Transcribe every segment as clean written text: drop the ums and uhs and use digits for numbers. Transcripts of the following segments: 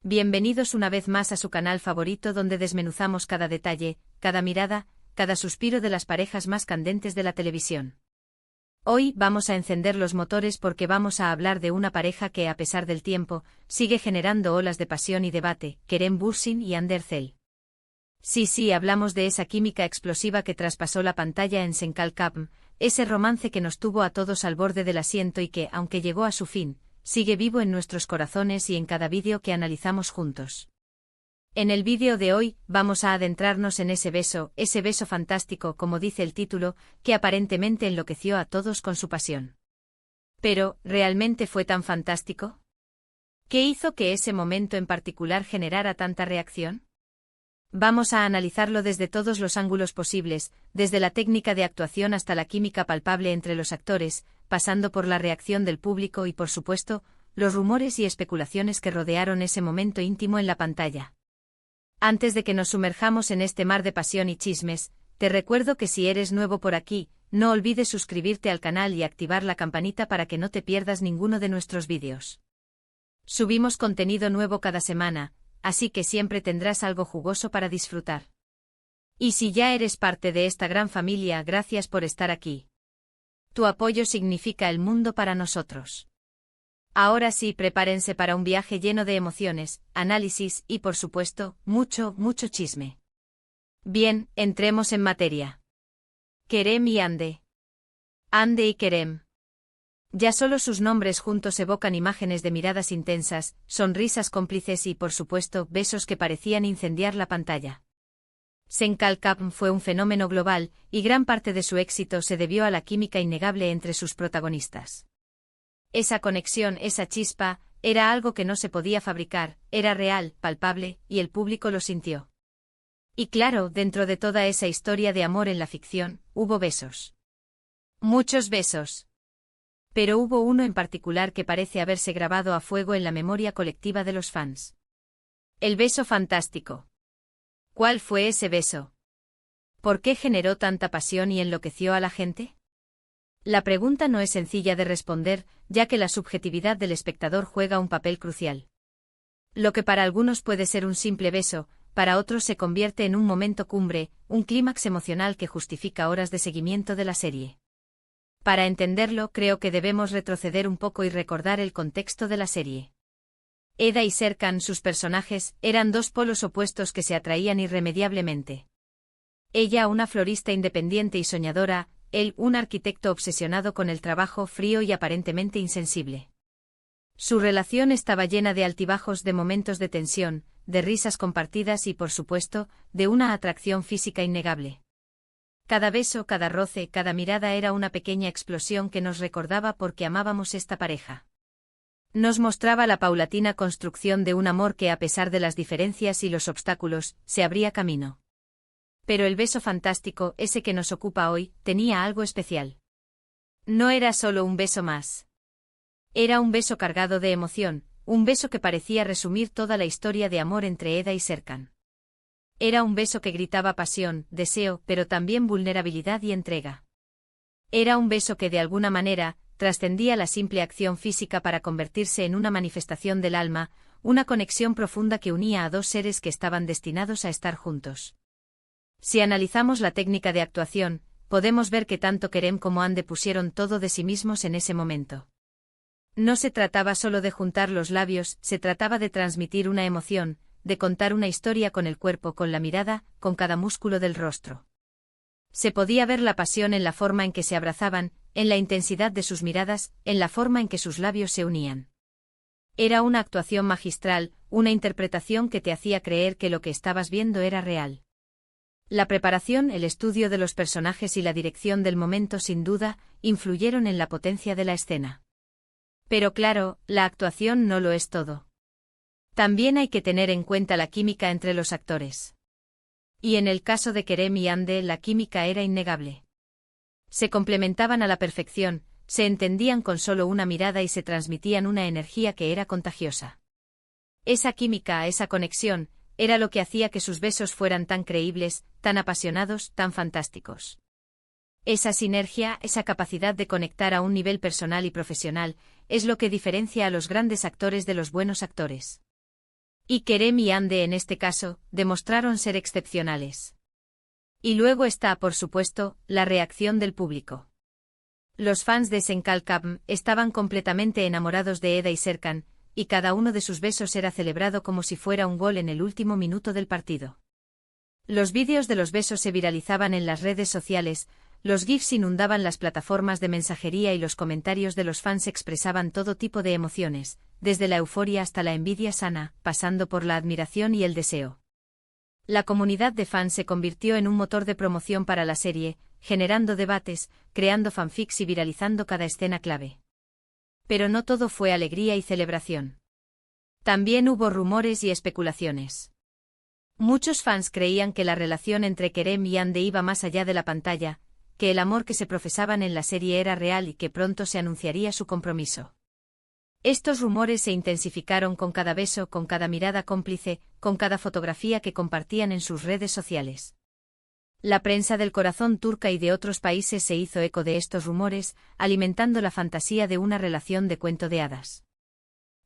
Bienvenidos una vez más a su canal favorito donde desmenuzamos cada detalle, cada mirada, cada suspiro de las parejas más candentes de la televisión. Hoy vamos a encender los motores porque vamos a hablar de una pareja que a pesar del tiempo, sigue generando olas de pasión y debate, Kerem Bürsin y Hande Erçel. Sí, hablamos de esa química explosiva que traspasó la pantalla en Sen Kalkapm, ese romance que nos tuvo a todos al borde del asiento y que, aunque llegó a su fin, sigue vivo en nuestros corazones y en cada vídeo que analizamos juntos. En el vídeo de hoy, vamos a adentrarnos en ese beso fantástico, como dice el título, que aparentemente enloqueció a todos con su pasión. Pero, ¿realmente fue tan fantástico? ¿Qué hizo que ese momento en particular generara tanta reacción? Vamos a analizarlo desde todos los ángulos posibles, desde la técnica de actuación hasta la química palpable entre los actores, pasando por la reacción del público y, por supuesto, los rumores y especulaciones que rodearon ese momento íntimo en la pantalla. Antes de que nos sumerjamos en este mar de pasión y chismes, te recuerdo que si eres nuevo por aquí, no olvides suscribirte al canal y activar la campanita para que no te pierdas ninguno de nuestros vídeos. Subimos contenido nuevo cada semana, así que siempre tendrás algo jugoso para disfrutar. Y si ya eres parte de esta gran familia, gracias por estar aquí. Tu apoyo significa el mundo para nosotros. Ahora sí, prepárense para un viaje lleno de emociones, análisis y, por supuesto, mucho chisme. Bien, entremos en materia. Kerem y Hande. Hande y Kerem. Ya solo sus nombres juntos evocan imágenes de miradas intensas, sonrisas cómplices y, por supuesto, besos que parecían incendiar la pantalla. Sen Kalkapm fue un fenómeno global, y gran parte de su éxito se debió a la química innegable entre sus protagonistas. Esa conexión, esa chispa, era algo que no se podía fabricar, era real, palpable, y el público lo sintió. Y claro, dentro de toda esa historia de amor en la ficción, hubo besos. Muchos besos. Pero hubo uno en particular que parece haberse grabado a fuego en la memoria colectiva de los fans. El beso fantástico. ¿Cuál fue ese beso? ¿Por qué generó tanta pasión y enloqueció a la gente? La pregunta no es sencilla de responder, ya que la subjetividad del espectador juega un papel crucial. Lo que para algunos puede ser un simple beso, para otros se convierte en un momento cumbre, un clímax emocional que justifica horas de seguimiento de la serie. Para entenderlo, creo que debemos retroceder un poco y recordar el contexto de la serie. Eda y Serkan, sus personajes, eran dos polos opuestos que se atraían irremediablemente. Ella, una florista independiente y soñadora, él, un arquitecto obsesionado con el trabajo, frío y aparentemente insensible. Su relación estaba llena de altibajos, de momentos de tensión, de risas compartidas y, por supuesto, de una atracción física innegable. Cada beso, cada roce, cada mirada era una pequeña explosión que nos recordaba por qué amábamos esta pareja. Nos mostraba la paulatina construcción de un amor que, a pesar de las diferencias y los obstáculos, se abría camino. Pero el beso fantástico, ese que nos ocupa hoy, tenía algo especial. No era solo un beso más. Era un beso cargado de emoción, un beso que parecía resumir toda la historia de amor entre Eda y Serkan. Era un beso que gritaba pasión, deseo, pero también vulnerabilidad y entrega. Era un beso que de alguna manera, trascendía la simple acción física para convertirse en una manifestación del alma, una conexión profunda que unía a dos seres que estaban destinados a estar juntos. Si analizamos la técnica de actuación, podemos ver que tanto Kerem como Hande pusieron todo de sí mismos en ese momento. No se trataba solo de juntar los labios, se trataba de transmitir una emoción, de contar una historia con el cuerpo, con la mirada, con cada músculo del rostro. Se podía ver la pasión en la forma en que se abrazaban, en la intensidad de sus miradas, en la forma en que sus labios se unían. Era una actuación magistral, una interpretación que te hacía creer que lo que estabas viendo era real. La preparación, el estudio de los personajes y la dirección del momento sin duda, influyeron en la potencia de la escena. Pero claro, la actuación no lo es todo. También hay que tener en cuenta la química entre los actores. Y en el caso de Kerem y Hande, la química era innegable. Se complementaban a la perfección, se entendían con solo una mirada y se transmitían una energía que era contagiosa. Esa química, esa conexión, era lo que hacía que sus besos fueran tan creíbles, tan apasionados, tan fantásticos. Esa sinergia, esa capacidad de conectar a un nivel personal y profesional, es lo que diferencia a los grandes actores de los buenos actores. Y Kerem y Hande en este caso, demostraron ser excepcionales. Y luego está, por supuesto, la reacción del público. Los fans de Senkalkam estaban completamente enamorados de Eda y Serkan, y cada uno de sus besos era celebrado como si fuera un gol en el último minuto del partido. Los vídeos de los besos se viralizaban en las redes sociales, los GIFs inundaban las plataformas de mensajería y los comentarios de los fans expresaban todo tipo de emociones, desde la euforia hasta la envidia sana, pasando por la admiración y el deseo. La comunidad de fans se convirtió en un motor de promoción para la serie, generando debates, creando fanfics y viralizando cada escena clave. Pero no todo fue alegría y celebración. También hubo rumores y especulaciones. Muchos fans creían que la relación entre Kerem y Hande iba más allá de la pantalla, que el amor que se profesaban en la serie era real y que pronto se anunciaría su compromiso. Estos rumores se intensificaron con cada beso, con cada mirada cómplice, con cada fotografía que compartían en sus redes sociales. La prensa del corazón turca y de otros países se hizo eco de estos rumores, alimentando la fantasía de una relación de cuento de hadas.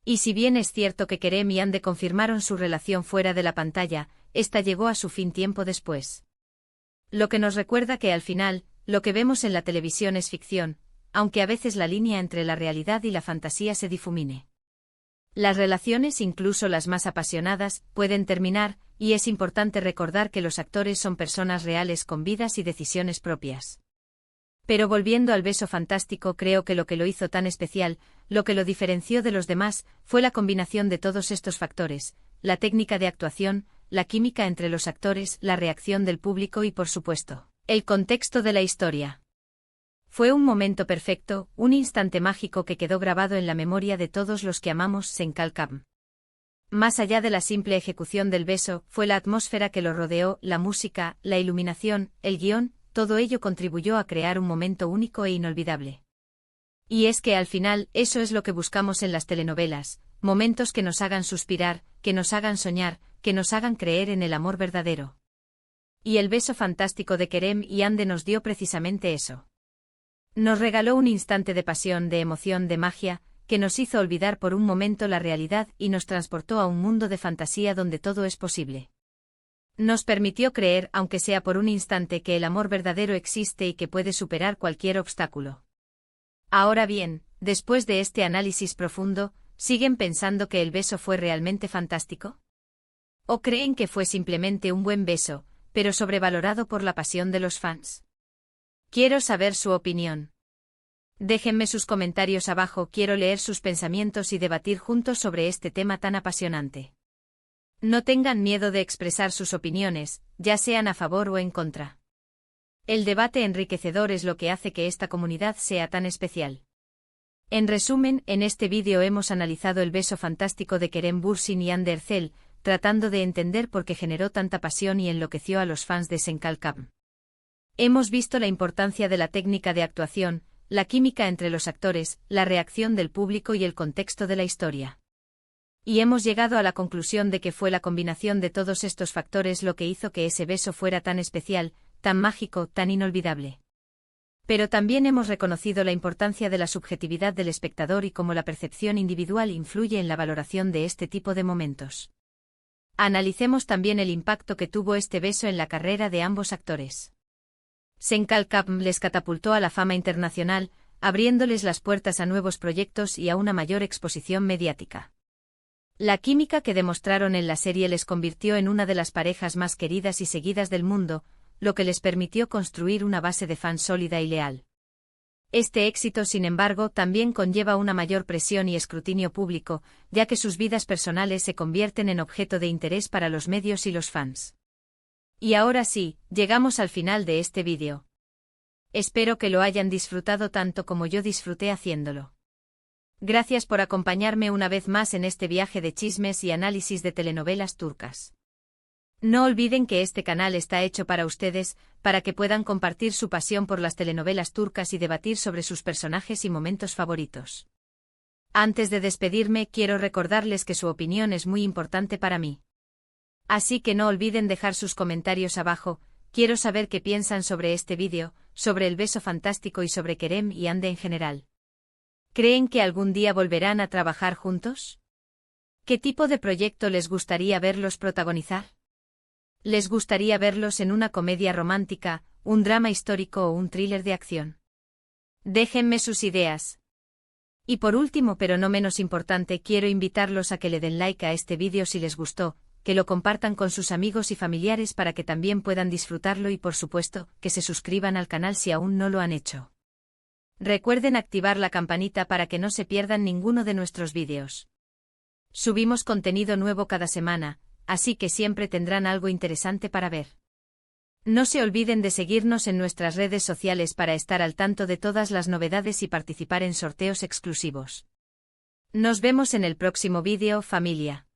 Y si bien es cierto que Kerem y Hande confirmaron su relación fuera de la pantalla, esta llegó a su fin tiempo después. Lo que nos recuerda que al final, lo que vemos en la televisión es ficción, aunque a veces la línea entre la realidad y la fantasía se difumine. Las relaciones, incluso las más apasionadas, pueden terminar, y es importante recordar que los actores son personas reales con vidas y decisiones propias. Pero volviendo al beso fantástico, creo que lo hizo tan especial, lo que lo diferenció de los demás, fue la combinación de todos estos factores, la técnica de actuación, la química entre los actores, la reacción del público y, por supuesto, el contexto de la historia. Fue un momento perfecto, un instante mágico que quedó grabado en la memoria de todos los que amamos Senkalkam. Más allá de la simple ejecución del beso, fue la atmósfera que lo rodeó, la música, la iluminación, el guión, todo ello contribuyó a crear un momento único e inolvidable. Y es que al final, eso es lo que buscamos en las telenovelas, momentos que nos hagan suspirar, que nos hagan soñar, que nos hagan creer en el amor verdadero. Y el beso fantástico de Kerem y Hande nos dio precisamente eso. Nos regaló un instante de pasión, de emoción, de magia, que nos hizo olvidar por un momento la realidad y nos transportó a un mundo de fantasía donde todo es posible. Nos permitió creer, aunque sea por un instante, que el amor verdadero existe y que puede superar cualquier obstáculo. Ahora bien, después de este análisis profundo, ¿siguen pensando que el beso fue realmente fantástico? ¿O creen que fue simplemente un buen beso, pero sobrevalorado por la pasión de los fans? Quiero saber su opinión. Déjenme sus comentarios abajo, quiero leer sus pensamientos y debatir juntos sobre este tema tan apasionante. No tengan miedo de expresar sus opiniones, ya sean a favor o en contra. El debate enriquecedor es lo que hace que esta comunidad sea tan especial. En resumen, en este vídeo hemos analizado el beso fantástico de Kerem Bürsin y Hande Erçel, tratando de entender por qué generó tanta pasión y enloqueció a los fans de Senkalkam. Hemos visto la importancia de la técnica de actuación, la química entre los actores, la reacción del público y el contexto de la historia. Y hemos llegado a la conclusión de que fue la combinación de todos estos factores lo que hizo que ese beso fuera tan especial, tan mágico, tan inolvidable. Pero también hemos reconocido la importancia de la subjetividad del espectador y cómo la percepción individual influye en la valoración de este tipo de momentos. Analicemos también el impacto que tuvo este beso en la carrera de ambos actores. Senkalkam les catapultó a la fama internacional, abriéndoles las puertas a nuevos proyectos y a una mayor exposición mediática. La química que demostraron en la serie les convirtió en una de las parejas más queridas y seguidas del mundo, lo que les permitió construir una base de fans sólida y leal. Este éxito, sin embargo, también conlleva una mayor presión y escrutinio público, ya que sus vidas personales se convierten en objeto de interés para los medios y los fans. Y ahora sí, llegamos al final de este vídeo. Espero que lo hayan disfrutado tanto como yo disfruté haciéndolo. Gracias por acompañarme una vez más en este viaje de chismes y análisis de telenovelas turcas. No olviden que este canal está hecho para ustedes, para que puedan compartir su pasión por las telenovelas turcas y debatir sobre sus personajes y momentos favoritos. Antes de despedirme, quiero recordarles que su opinión es muy importante para mí. Así que no olviden dejar sus comentarios abajo, quiero saber qué piensan sobre este vídeo, sobre el beso fantástico y sobre Kerem y Hande en general. ¿Creen que algún día volverán a trabajar juntos? ¿Qué tipo de proyecto les gustaría verlos protagonizar? ¿Les gustaría verlos en una comedia romántica, un drama histórico o un thriller de acción? Déjenme sus ideas. Y por último, pero no menos importante, quiero invitarlos a que le den like a este vídeo si les gustó, que lo compartan con sus amigos y familiares para que también puedan disfrutarlo y por supuesto, que se suscriban al canal si aún no lo han hecho. Recuerden activar la campanita para que no se pierdan ninguno de nuestros vídeos. Subimos contenido nuevo cada semana, así que siempre tendrán algo interesante para ver. No se olviden de seguirnos en nuestras redes sociales para estar al tanto de todas las novedades y participar en sorteos exclusivos. Nos vemos en el próximo vídeo, familia.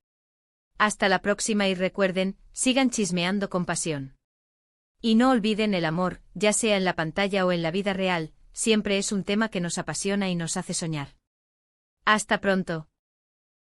Hasta la próxima y recuerden, sigan chismeando con pasión. Y no olviden el amor, ya sea en la pantalla o en la vida real, siempre es un tema que nos apasiona y nos hace soñar. Hasta pronto.